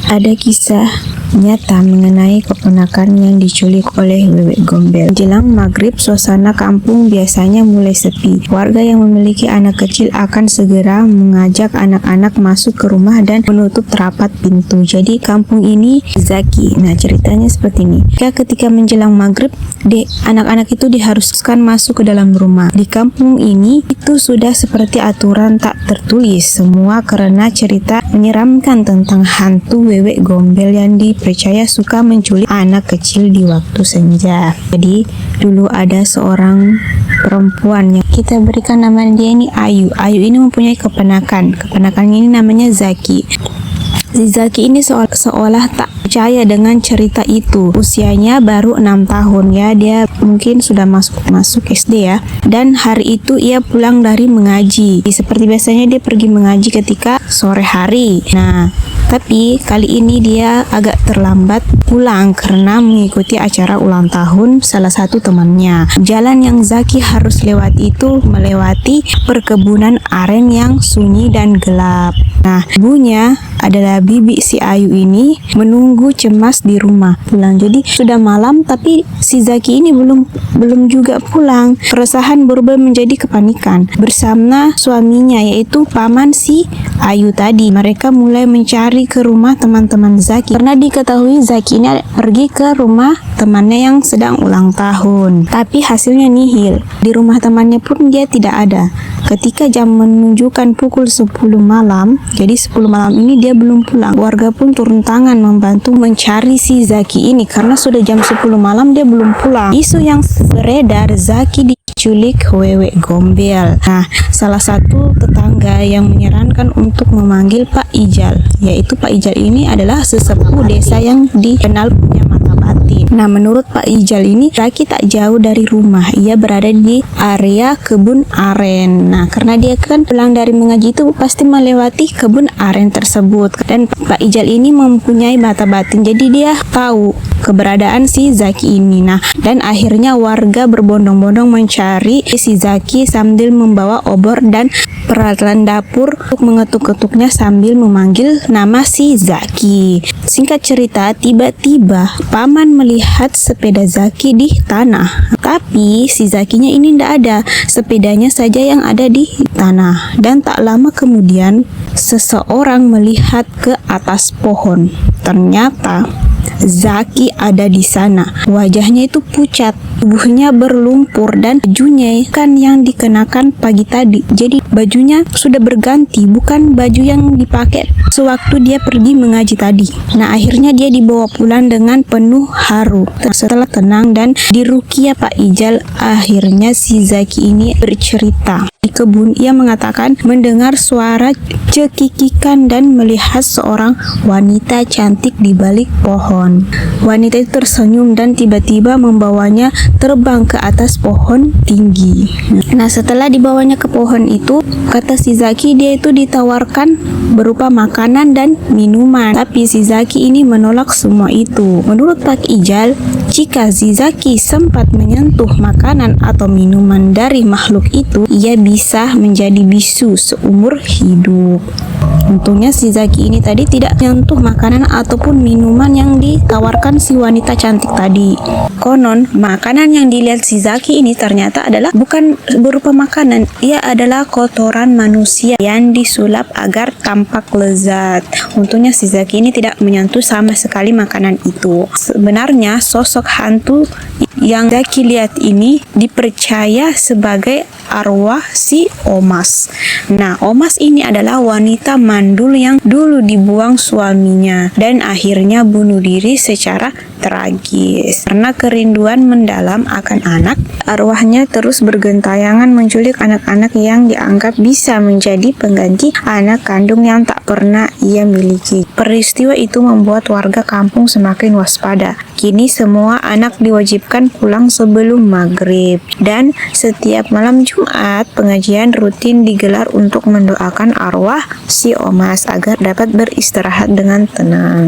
Ada kisah nyata mengenai keponakan yang diculik oleh Wewe Gombel. Jelang maghrib, suasana kampung biasanya mulai sepi. Warga yang memiliki anak kecil akan segera mengajak anak-anak masuk ke rumah dan menutup rapat pintu. Jadi kampung ini Zaki. Nah, ceritanya seperti ini. Ketika menjelang maghrib, anak-anak itu diharuskan masuk ke dalam rumah. Di kampung ini itu sudah seperti aturan tak tertulis semua karena cerita menyeramkan tentang hantu Wewe Gombel yang dipercaya suka menculik anak kecil di waktu senja. Jadi dulu ada seorang perempuan yang kita berikan nama dia ini Ayu. Ayu ini mempunyai keponakan. Keponakan ini namanya Zaki. Si Zaki ini seolah tak percaya dengan cerita itu. Usianya baru 6 tahun ya. Dia mungkin sudah masuk SD ya. Dan hari itu ia pulang dari mengaji. Seperti biasanya dia pergi mengaji ketika sore hari. Nah, tapi kali ini dia agak terlambat pulang karena mengikuti acara ulang tahun salah satu temannya. Jalan yang Zaki harus lewati itu melewati perkebunan aren yang sunyi dan gelap. Nah, ibunya adalah bibi si Ayu ini menunggu cemas di rumah pulang. Jadi sudah malam tapi si Zaki ini belum juga pulang. Keresahan berubah menjadi kepanikan. Bersama suaminya yaitu paman si Ayu tadi, mereka mulai mencari ke rumah teman-teman Zaki karena diketahui Zaki ini pergi ke rumah temannya yang sedang ulang tahun. Tapi hasilnya nihil. Di rumah temannya pun dia tidak ada. Ketika jam menunjukkan pukul 10 malam, jadi 10 malam ini dia belum pulang. Warga pun turun tangan membantu mencari si Zaki ini karena sudah jam 10 malam dia belum pulang. Isu yang beredar Zaki diculik Wewe Gombel. Nah, salah satu tetangga yang menyarankan untuk memanggil Pak Ijal, yaitu Pak Ijal ini adalah sesepuh desa yang dikenal punya mata batin. Nah, menurut Pak Ijal ini Zaki tak jauh dari rumah. Ia berada di area kebun aren. Nah, karena dia kan pulang dari mengaji itu pasti melewati kebun aren tersebut. Dan Pak Ijal ini mempunyai mata batin. Jadi dia tahu keberadaan si Zaki ini. Nah, dan akhirnya warga berbondong-bondong mencari si Zaki sambil membawa obor dan peralatan dapur untuk mengetuk-ketuknya sambil memanggil nama si Zaki. Singkat cerita, tiba-tiba paman melihat sepeda Zaki di tanah. Tapi si Zakinya ini tidak ada. Sepedanya saja yang ada di tanah. Dan tak lama kemudian seseorang melihat ke atas pohon. Ternyata Zaki ada di sana. Wajahnya itu pucat, tubuhnya berlumpur dan bajunya kan yang dikenakan pagi tadi. Jadi bajunya sudah berganti, bukan baju yang dipakai sewaktu dia pergi mengaji tadi. Nah, akhirnya dia dibawa pulang dengan penuh haru. Setelah tenang dan diruqyah Pak Ijal, akhirnya si Zaki ini bercerita. Di kebun, ia mengatakan mendengar suara cekikikan dan melihat seorang wanita cantik di balik pohon. Wanita itu tersenyum dan tiba-tiba membawanya terbang ke atas pohon tinggi. Nah, setelah dibawanya ke pohon itu, kata si Zaki, dia itu ditawarkan berupa makanan dan minuman. Tapi si Zaki ini menolak semua itu. Menurut Pak Ijal, jika si Zaki sempat menyentuh makanan atau minuman dari makhluk itu, ia bisa menjadi bisu seumur hidup. Untungnya si Zaki ini tadi tidak menyentuh makanan ataupun minuman yang ditawarkan si wanita cantik tadi. Konon, makanan yang dilihat si Zaki ini ternyata adalah bukan berupa makanan. Ia adalah kotoran manusia yang disulap agar tampak lezat. Untungnya si Zaki ini tidak menyentuh sama sekali makanan itu. Sebenarnya sosok hantu yang Zaki lihat ini dipercaya sebagai arwah si Omas. Nah, Omas ini adalah wanita mandul yang dulu dibuang suaminya dan akhirnya bunuh diri secara tragis. Karena kerinduan mendalam akan anak, arwahnya terus bergentayangan menculik anak-anak yang dianggap bisa menjadi pengganti anak kandung yang tak pernah ia miliki. Peristiwa itu membuat warga kampung semakin waspada. Kini semua anak diwajibkan pulang sebelum maghrib. Dan setiap malam Jumat, pengajian rutin digelar untuk mendoakan arwah si Omas agar dapat beristirahat dengan tenang.